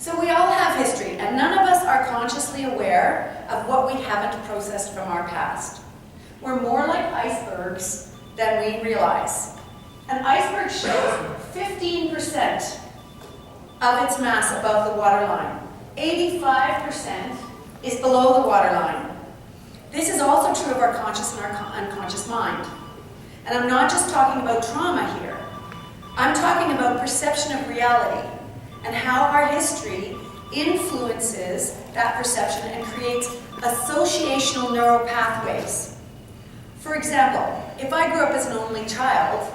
So we all have history, and none of us are consciously aware of what we haven't processed from our past. We're more like icebergs than we realize. An iceberg shows 15% of its mass above the waterline. 85% is below the waterline. This is also true of our conscious and our unconscious mind. And I'm not just talking about trauma here. I'm talking about perception of reality and how our history influences that perception and creates associational neural pathways. For example, if I grew up as an only child,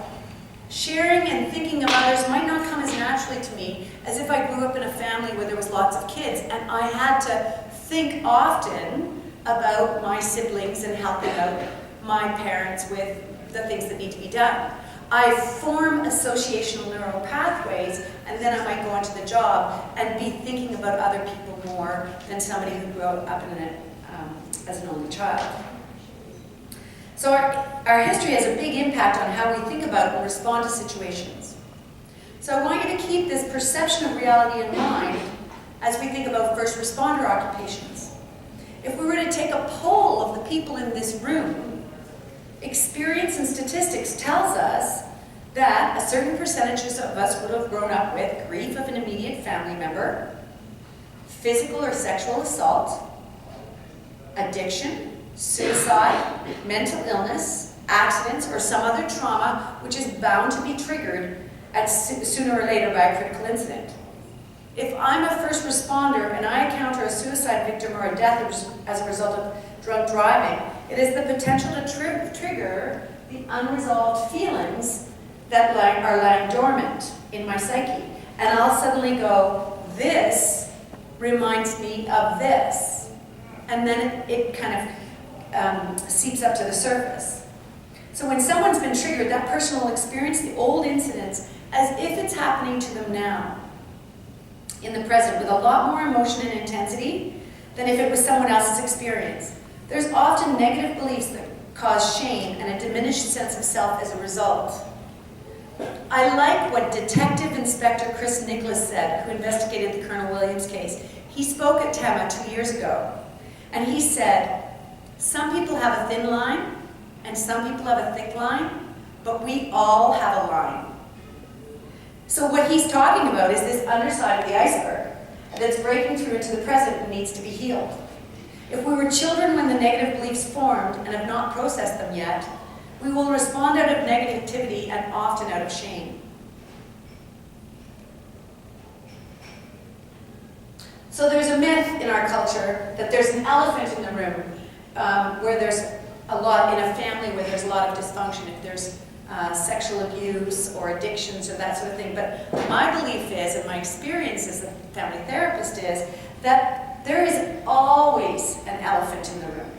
sharing and thinking of others might not come as naturally to me as if I grew up in a family where there was lots of kids and I had to think often about my siblings and helping out my parents with the things that need to be done. I form associational neural pathways, and then I might go into the job and be thinking about other people more than somebody who grew up as an only child. So our history has a big impact on how we think about and respond to situations. So I want you to keep this perception of reality in mind as we think about first responder occupations. If we were to take a poll of the people in this room, experience and statistics tells us that a certain percentage of us would have grown up with grief of an immediate family member, physical or sexual assault, addiction, suicide, mental illness, accidents, or some other trauma which is bound to be triggered sooner or later by a critical incident. If I'm a first responder and I encounter a suicide victim or a death as a result of drunk driving, it is the potential to trigger the unresolved feelings that are lying dormant in my psyche. And I'll suddenly go, this reminds me of this. And then it kind of seeps up to the surface. So when someone's been triggered, that person will experience the old incidents as if it's happening to them now, in the present, with a lot more emotion and intensity than if it was someone else's experience. There's often negative beliefs that cause shame and a diminished sense of self as a result. I like what Detective Inspector Chris Nicholas said, who investigated the Colonel Williams case. He spoke at TEMA 2 years ago, and he said, some people have a thin line, and some people have a thick line, but we all have a line. So what he's talking about is this underside of the iceberg that's breaking through into the present and needs to be healed. If we were children when the negative beliefs formed and have not processed them yet, we will respond out of negativity and often out of shame. So there's a myth in our culture that there's an elephant in the room where there's a lot, in a family where there's a lot of dysfunction, if there's sexual abuse or addictions or that sort of thing. But my belief is, and my experience as a family therapist is, that there is always an elephant in the room.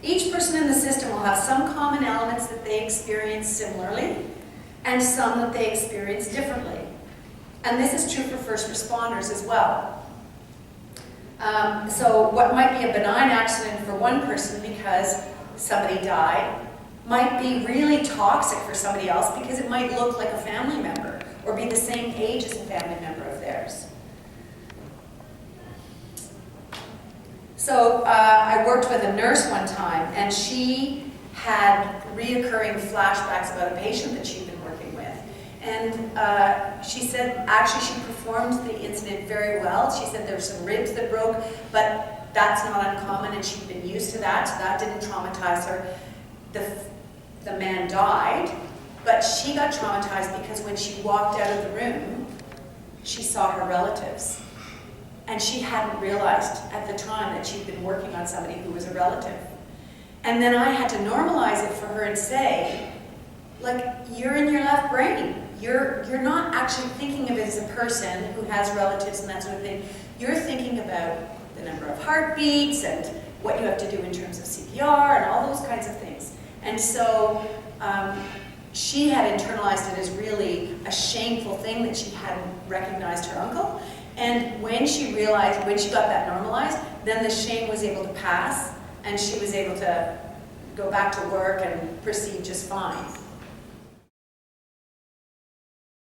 Each person in the system will have some common elements that they experience similarly and some that they experience differently. And this is true for first responders as well. So what might be a benign accident for one person because somebody died might be really toxic for somebody else because it might look like a family member or be the same age as a family member of theirs. So I worked with a nurse one time, and she had reoccurring flashbacks about a patient that she'd been working with. And she said, actually, she performed the incident very well. She said there were some ribs that broke, but that's not uncommon, and she'd been used to that, so that didn't traumatize her. The man died, but she got traumatized because when she walked out of the room, she saw her relatives. And she hadn't realized at the time that she'd been working on somebody who was a relative. And then I had to normalize it for her and say, like, you're in your left brain. You're not actually thinking of it as a person who has relatives and that sort of thing. You're thinking about the number of heartbeats and what you have to do in terms of CPR and all those kinds of things. And so she had internalized it as really a shameful thing that she hadn't recognized her uncle. And when she realized, when she got that normalized, then the shame was able to pass, and she was able to go back to work and proceed just fine.